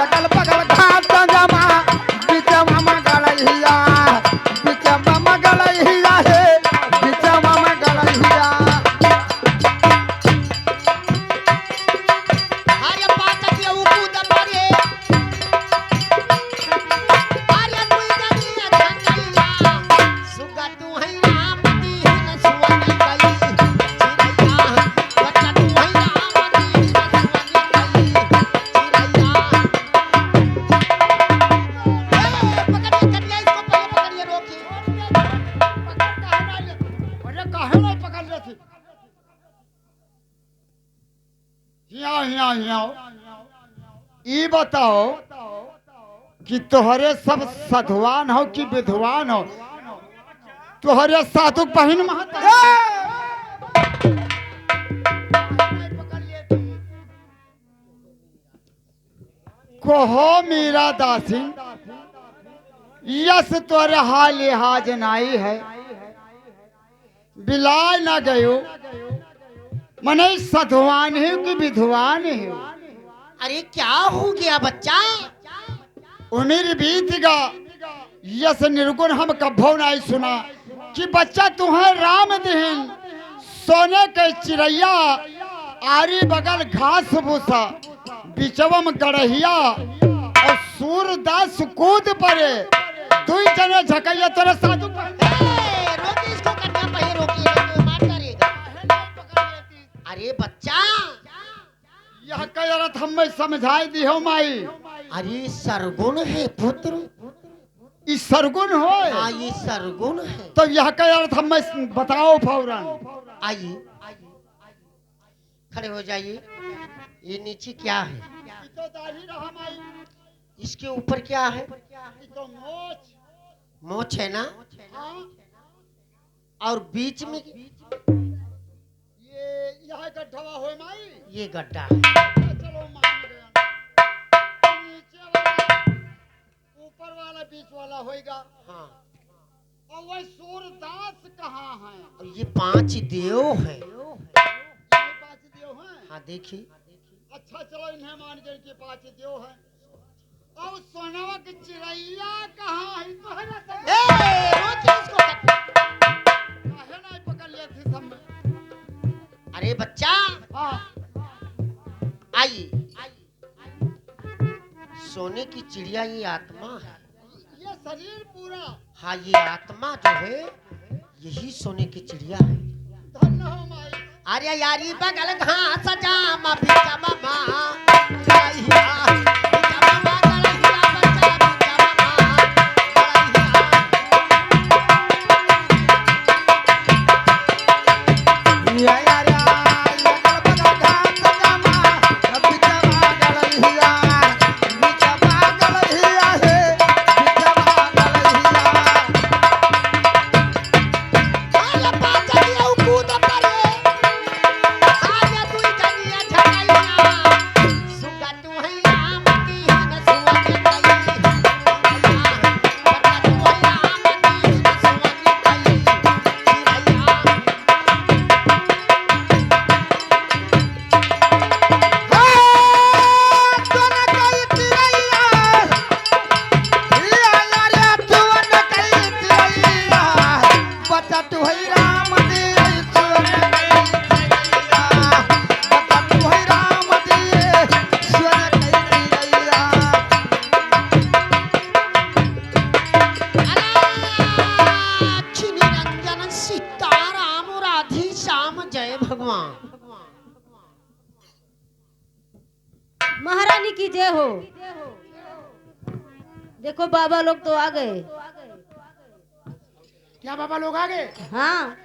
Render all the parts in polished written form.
अगल बगल घाट जमा बिचवा में गलहिया बिचवा में गलहिया हे बिचवा में गलहिया अरे बात के उकूद परे अरे तू जानी धंगैया सुगा तू है राम दी न सुवनी गई चिरैया बच्चा तू है राम दी न सुवनी गई चिरैया पकड़िए करिए इसको पहले पकड़िए रोकिए अरे काहे नहीं पकड़ रहे थे यहाँ ई बताओ कि तोहरे सब साधुवान हो कि विधवान हो तोहरे साधु बहन महता कहो मीरा दासी यस तोरे हाल लिहाज नाई है बिलाय ना गयो मने साधुवान है कि विधवान है अरे क्या हो गया बच्चा उम्र बीत गा यस निर्गुण हम कभो नहीं सुना कि बच्चा तुम्हें राम दहन सोने के चिड़ैया आरी बगल घास भूसा बिचवम गड़हिया और सूरदास कूद पड़े दुई जने झकैया तोरे साधु रोकी इसको कन्या पहे रोकिए तो मार करेगा अरे बच्चा यह कह रहा हमें समझाई दी हो माई अरे सरगुण है पुत्र इस सरगुण हो हाँ ये सरगुण है तो यह कह रहा हमें बताओ फौरन आइए खड़े हो जाइए ये नीचे क्या है तो दाढ़ी रहा माई इसके ऊपर क्या है तो मोच मोछ है ना हाँ और बीच में ये यह गड्ढवा हो माई ये गड्ढा है चलो मान गया नीचे वाला ऊपर वाला बीच वाला होएगा हाँ और वह सूरदास कहाँ है और ये 5 देव हैं ये 5 देव हैं हाँ देखिए अच्छा चलो इन्हें मान गए कि 5 देव हैं और सोनवा की चिड़ैया कहाँ है तो है ना रोकिए इसको काहे नहीं पकड़ लिए थे सब में अरे बच्चा हाँ आइए सोने की चिड़िया ये आत्मा है ये शरीर पूरा हाँ ये आत्मा जो है यही सोने की चिड़िया है धन्य हो माई अरे यारी बगल घास जामा बिचा मामा गलहिया बिचा मामा गलहिया बच्चा बिचा मामा गलहिया या अगल बगल घाट जमा बिचवा गलहिया बिचवा गलहिया हे बिचवा गलहिया अरे बाजा ये कूद पड़े आजा तू जनिया झकाइया सुगा तू है राम की न सुवनी गई बच्चा तू है राम की न सुवनी गई चिरैया निरंजन सीताराम राधे श्याम जय भगवान महारानी की जय हो। देखो बाबा लोग तो आ गए। क्या बाबा लोग आ गए हाँ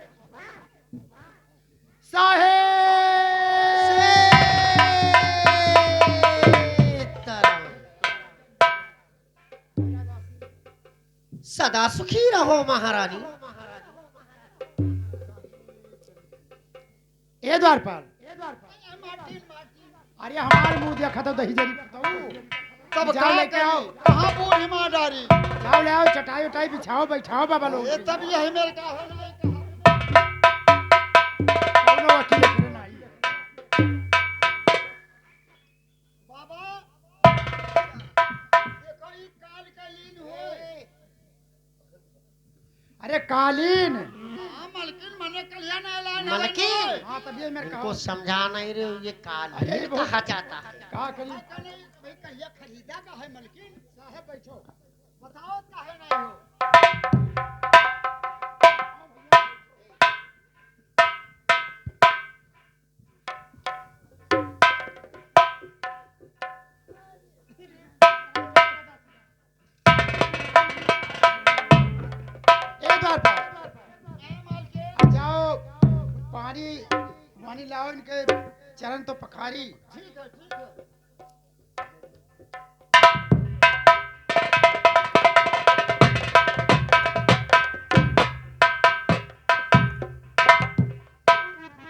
सदा सुखी रहो महारानी ए द्वारपाल अरे हमारे मुंह देखा तो दही जरी तब जाओ लेके आओ कहाँ बूढ़ी माँ डारी जाओ ले आओ चटाई उटाई बिछाओ बैठाओ बाबा लोग ये तब यही मेरे का हो नहीं कहा वकील फिर नहीं बाबा अरे कालीन। मलकिन मने कल्याण ऐलान मलकिन हाँ तब ये मेरे को समझा नहीं रहे हो, ये कालीन कहा जाता है। कहा करी भाई कहिया खरीदा का है मलकिन साहब बैठो बताओ काहे नहीं हो एक बार पर अब जाओ पानी पानी लाओ, इनके चरण तो पखारी। ठीक है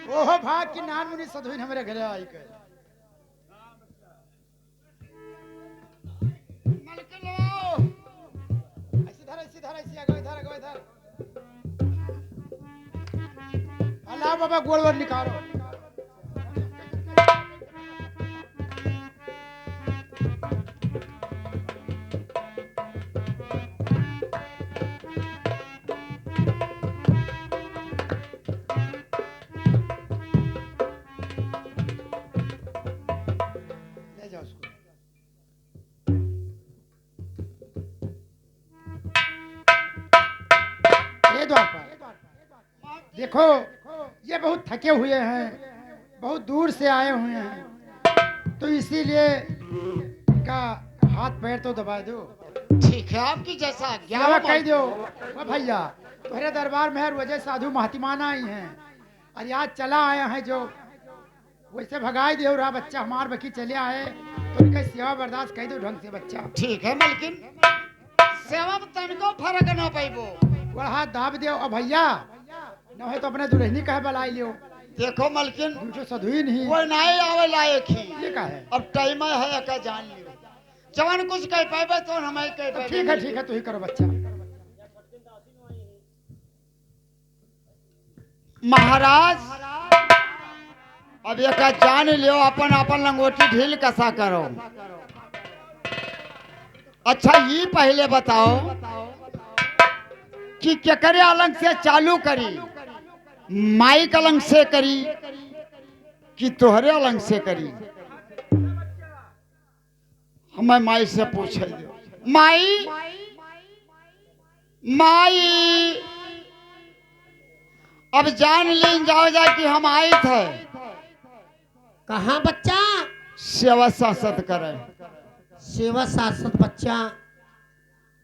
ओहो भाग की नान मुनि सधुइन हमारे घरे आई के। मलकिन लो ऐसी धर अगो इधर। अल्लाह बाबा गोड़ वोड़ निकालो। ले जाओ उसको। ये द्वार पर देखो, ये बहुत थके हुए हैं, बहुत दूर से आए हुए हैं, तो इसीलिए का हाथ पैर तो दबा दो। ठीक है आपकी जैसा आज्ञा क्या हो कह दो ओ भैया, तुम्हारे दरबार में हर वजह साधु महतिमान आई हैं, और आज चला आया है जो वैसे भगाई दे रहा बच्चा हमार बकी चले आए, तो उनका सेवा बर्दाश्त कह दो ढंग से बच्चा। ठीक है मलकिन सेवा में तनको फर्क न पाइबो हाथ दाब दो अब भैया, न है तो अपने दुल्हनी कहे बुलाई लियो। देखो मलकिन दूसरो सधुई नहीं कोई नहीं आवे लायक ही ये का है। अब टाइम है का जान लियो जवान कुछ कह पाइबे तो हम कह तो पाइबे ठीक है तू ही करो बच्चा। महाराज अब एक जान लियो अपन अपन लंगोटी ढील कसा करो। अच्छा ये पहले बताओ कि केकरे अलंग से चालू करी, माई अलंग से करी कि तोहरे अलंग से करी? हमें माई से पूछे दो। माई माई अब जान लीन जाओ जा कि हम आए थे कहाँ बच्चा? सेवा शासत करे। सेवा शासक बच्चा।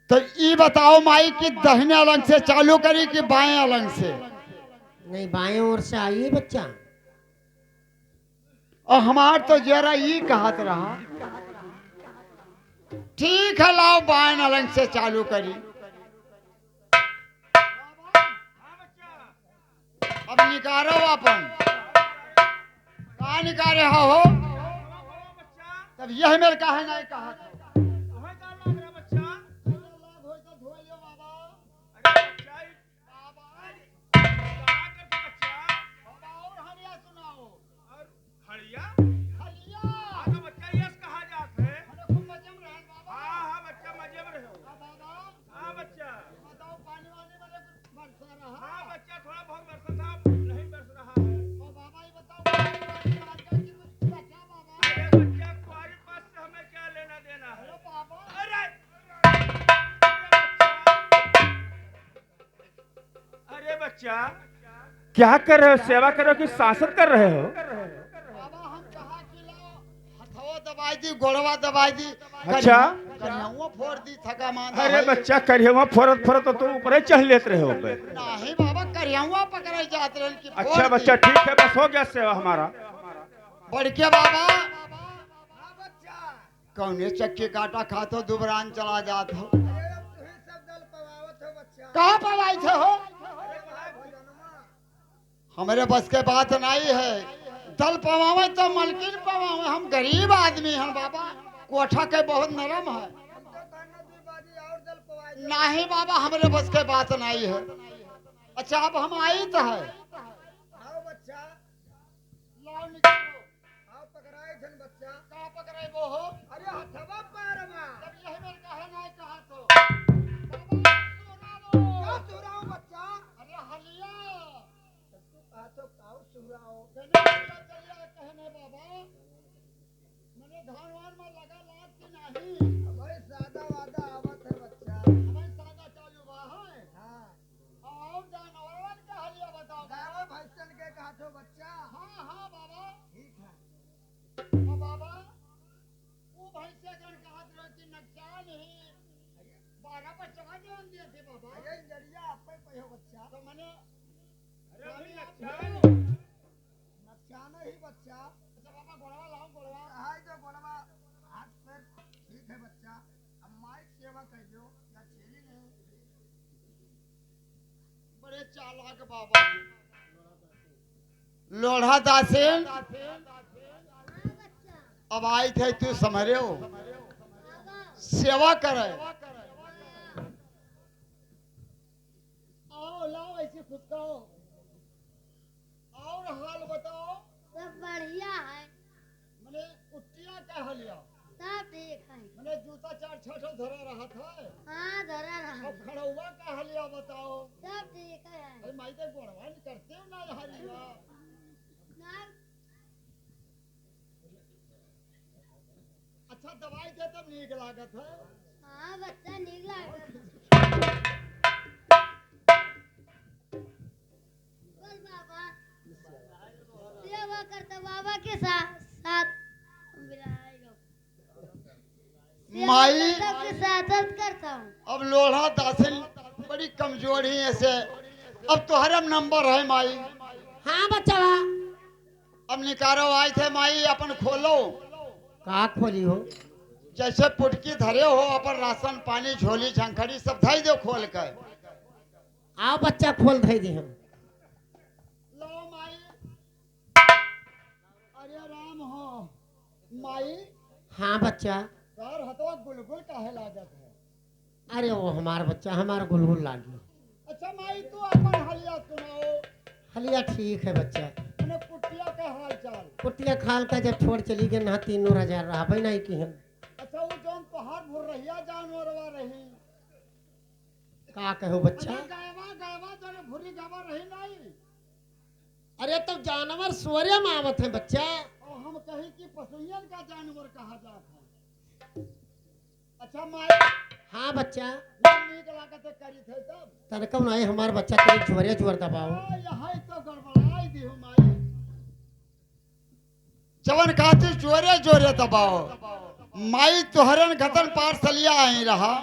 तो ये बताओ माई कि दाहिने अलंग से चालू करी कि बाएं अलंग से? नहीं बाएं ओर से आइए बच्चा। और हमार तो जरा ये कहत रहा ठीक है लाओ बाएं अलंग से चालू करी। अब निकारो अपन कहा निकारे हो तब यह मेरे कहा नहीं कहा था। क्या कर रहे हो? सेवा कर रहे हो कि शासन कर रहे हो? बाबा हम कहा कि लो हथवा दबाई दी गोड़वा दबाई दी अच्छा। कन्हैया फोड़ दी थका मांदा अरे है। बच्चा करियवा फोरत फोरत तो तुम ऊपर चढ़ लेते रहे हो बे। नहीं बाबा करियावा पकड़े जाते रहे कि अच्छा फोड़ बच्चा दी। ठीक है, बस हो गया सेवा हमारा। बढ़ के बाबा कौने चक्के काटा खातो दुबरान चला जात हो। कहाँ पवाई थे हो? हमारे बस के बात नहीं है। दल पवावे तो मलकिन पवावे, हम गरीब आदमी हैं बाबा, कोठा के बहुत नरम है। नहीं बाबा हमारे बस के बात नहीं है। अच्छा अब हम आई तो है। आओ बच्चा लाओ निकलो। आओ पकड़ाए जन बच्चा। कहाँ पकड़ाए वो हो? अरे हथवा पैर में। जब यही मेरे कहे नहीं कहा तो। बाबा सुना लो। क्या सुनाओ बच्चा? थे बाबा अरे इंजरिया आप पे कहो बच्चा तो मैंने नक्शाना ही बच्चा अच्छा बाबा गोड़वा लाओ गोड़वा हाय तो गोड़वा हाथ पैर ठीक है बच्चा अब माइक सेवा कर दो या छेली नहीं बड़े चालाक बाबा लोढ़ा दासेन अब आई थे तू समझ रहे हो सेवा करे आओ लाओ ऐसे खुद कहो और हाल बताओ सब बढ़िया है मैंने कुटिया का हलिया सब ठीक है मैंने जूता चार छठो धरा रहा था हाँ धरा रहा अब खड़ौआ का हलिया बताओ सब ठीक है अरे माई तो गोड़वा नहीं करते हो ना हलिया ना अच्छा दवाई दे तब नीक लागत है हाँ बच्चा निकला बोल बाबा सेवा करता बाबा के साथ साथ माई सबके साथ करता हूँ अब लोढ़ा दासिल बड़ी कमजोर ही ऐसे अब तुम्हारा नंबर है माई हाँ बच्चा अब निकारो आए थे माई अपन खोलो का खोली हो जैसे पुटकी धरे हो अपन राशन पानी झोली झंखड़ी सब धई दो खोल कर आओ बच्चा खोल दे दी हम लो माई अरे राम हो माई हाँ बच्चा सर हथवा गुलगुल काहे लागत है अरे वो हमारा बच्चा हमारा गुलगुल लागी अच्छा माई तू अपन हलिया सुनाओ हलिया ठीक है बच्चा मैंने कुटिया का हाल चाल कुटिया खाल का जब छोड़ चली गई ना 3,000 रहा भाई नहीं की हम अच्छा वो जौन पहाड़ भुर रहिया जानवरवा रही का कहो बच्चा अच्छा गायवा गायवा जौन भुरी गावा रही नहीं अरे तो जानवर सूर्य में आवत है बच्चा और हम कहीं कि पशुयन का जानवर कहा जाता है अच्छा माई हाँ बच्चा नीक लागत है करी थे तब तनकम नहीं हमारा बच्चा तेरे जोरे जोर दबाओ यहाँ तो गड़बड़ाई दी हूँ माई जवन कहती जोरे जोरे दबाओ माई तुहरन घतन पार्सलिया आई रहा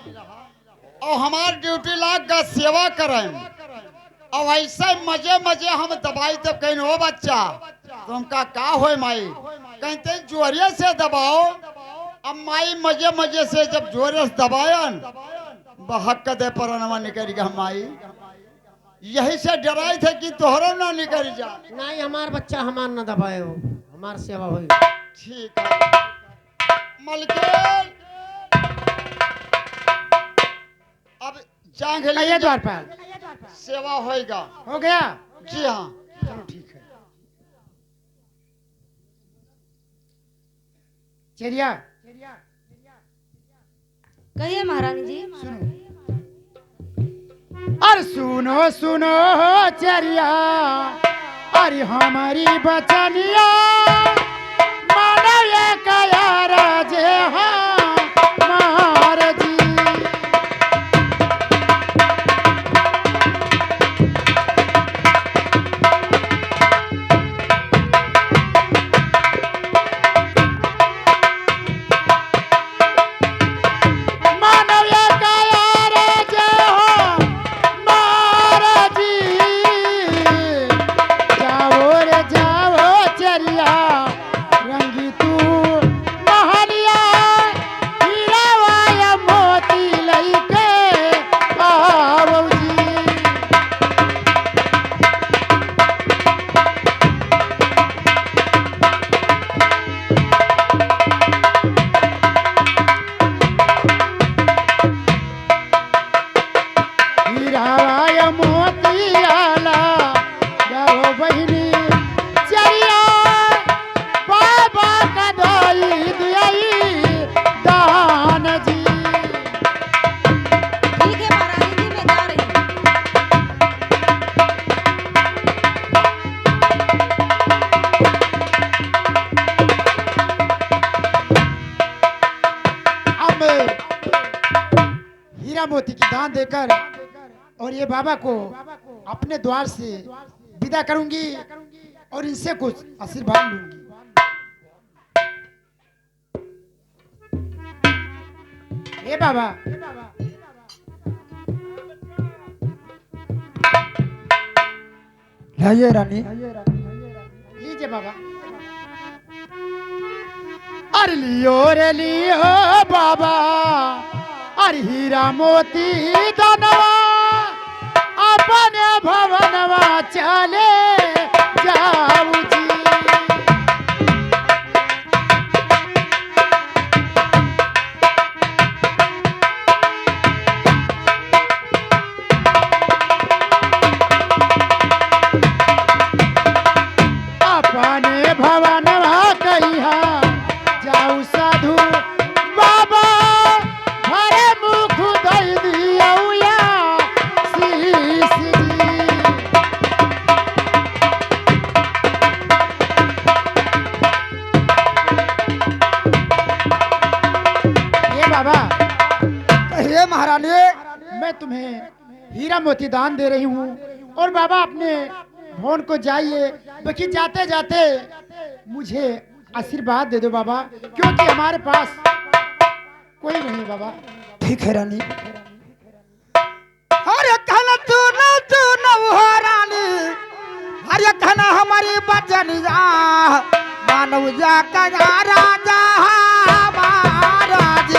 और हमार ड्यूटी लाग का सेवा करें और ऐसे मजे मजे हम दबाई तब कहीं हो बच्चा तुमका का होए माई कहते जोरे से दबाओ अब माई मजे मजे से जब जोरे से दबायन बहक दे परनवा निकल गया माई यही से डराई थे कि तोहरो ना निकल जा नहीं हमारा बच्चा हमार न दबाए हो हमार सेवा हुई ठीक है मलकिन अब जांघ कहिए द्वार पर सेवा होएगा हो गया जी हाँ चलो ठीक है चलिया कहिए महारानी जी अरे सुनो सुनो चरिया अरे हमारी बचनिया मानो ये कया राजे हाँ महाराजी हीरा मोती की दान देकर और ये बाबा को अपने द्वार से विदा करूंगी और इनसे कुछ आशीर्वाद लूंगी। ए बाबा लाइए रानी, लीजिए बाबा। अरे लियो रे लियो बाबा, अरे हीरा मोती दानवा, अपने भवनवा चले जाऊ जी। अपने भवनवा कहिया जाऊ साधु बाबा, हरे मुख दई दिया शीश जी। ये बाबा, कहिए महारानी। मैं तुम्हें हीरा मोती दान दे रही हूँ, और बाबा अपने भवन को जाइए, बाकी जाते जाते मुझे आशीर्वाद दे दो बाबा, क्योंकि हमारे पास कोई नहीं बाबा। ठीक है रानी। अरे कहना तू न हो रानी, अरे कहना हमारी बचनिया मानव जा का राजा महाराज।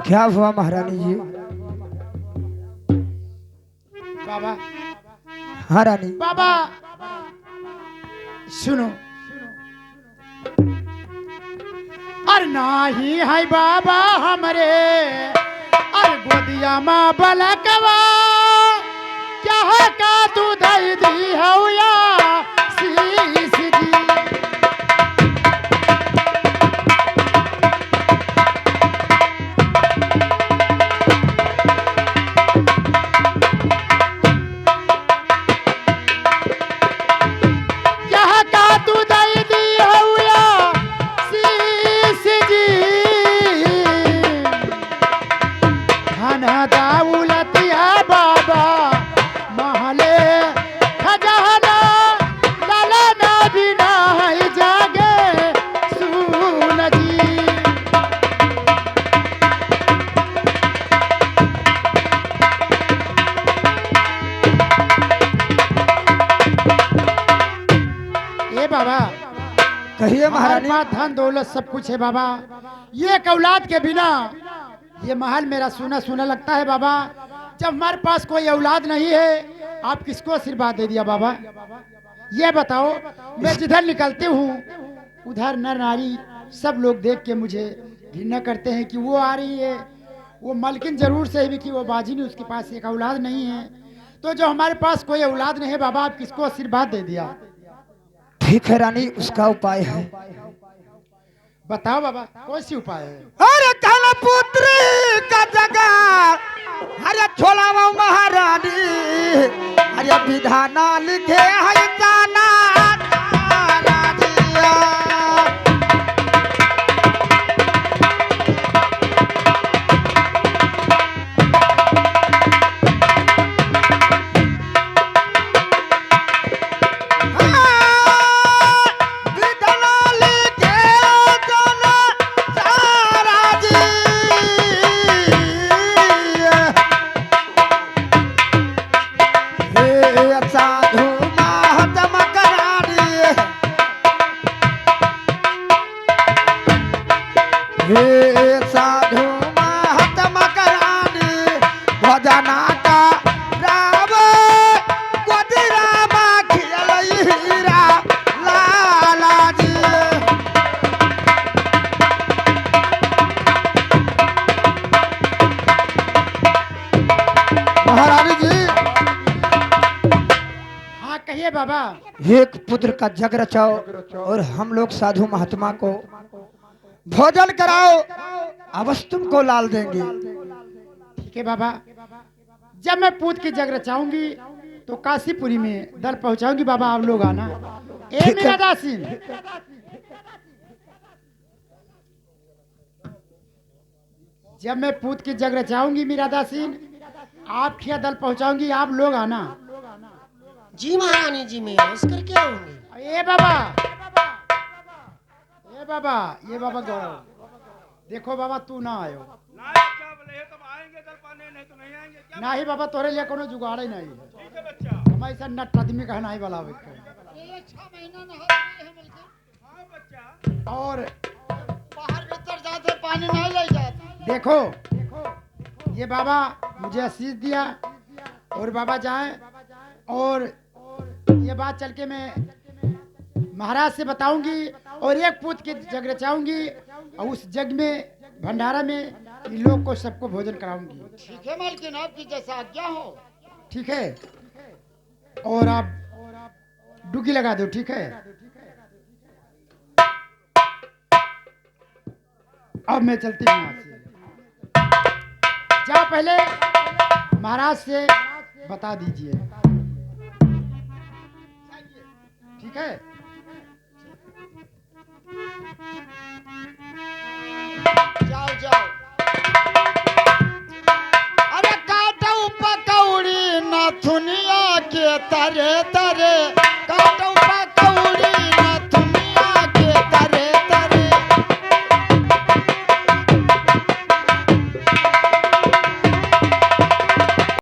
क्या हुआ महारानी जी? बाबा, हाँ रानी। बाबा सुनो, अरे नाही है बाबा हमरे, अरे गोदिया माँ बलकवा, क्या है का तू दई दी हौया शीश जी। बाबा, कहिए महारानी। हमारे पास धन दौलत सब कुछ है बाबा, ये एक औलाद के बिना ये महल मेरा सूना सूना लगता है बाबा। जब हमारे पास कोई औलाद नहीं है, आप किसको आशीर्वाद दे दिया बाबा? ये बताओ, मैं जिधर निकलती हूँ उधर नर नारी सब लोग देख के मुझे घृणा करते हैं कि वो आ रही है, वो मलकिन जरूर से भी कि वो बाजी नहीं, उसके पास एक औलाद नहीं है। तो जो हमारे पास कोई औलाद नहीं है बाबा, आप किसको आशीर्वाद दे दिया? ठीक है रानी, उसका उपाय है। बताओ बाबा, कौन सी उपाय है? अरे काला पुत्री का जगह, अरे छोला महारानी, अरे विधाना लिखे है जाना राजिया। बाबा, एक पुत्र का जग रचाओ और हम लोग साधु महात्मा को भोजन कराओ, अवश्य तुमको लाल देंगे। ठीक है बाबा, जब मैं पूत की जग रचाऊंगी तो काशीपुरी में दल पहुंचाऊंगी बाबा, आप लोग आना। ए ठीक है। मेरा दासीन, जब मैं पूत की जग रचाऊंगी मीरा दासीन, आपके यहाँ दल पहुंचाऊंगी, आप लोग आना। जी महारानी जी, मैं उसकर क्या होंगे? ए बाबा, ए बाबा, ये बाबा गौरव, देखो बाबा तू ना आयो। नहीं बाबा, तोरे लिए कोनो जुगाड़ ही नहीं है। हम ऐसा नट आदमी का नहीं वाला और बाहर भीतर जाते पानी नहीं ले जाते। देखो, ये बाबा मुझे आशीष दिया और बाबा जाए, और ये बात चल के मैं महाराज से बताऊंगी और एक पूत की जग रचाऊंगी और उस जग में भंडारा में इन लोग को सबको भोजन कराऊंगी। ठीक है मालकिन, आपकी जैसा आज्ञा हो। ठीक है, और आप डुबकी लगा दो। ठीक है, अब मैं चलती हूँ यहाँ से। जाओ, पहले महाराज से बता दीजिए। ठीक है, जाओ जाओ। अरे काटू पकौड़ी नाथुनिया के तरे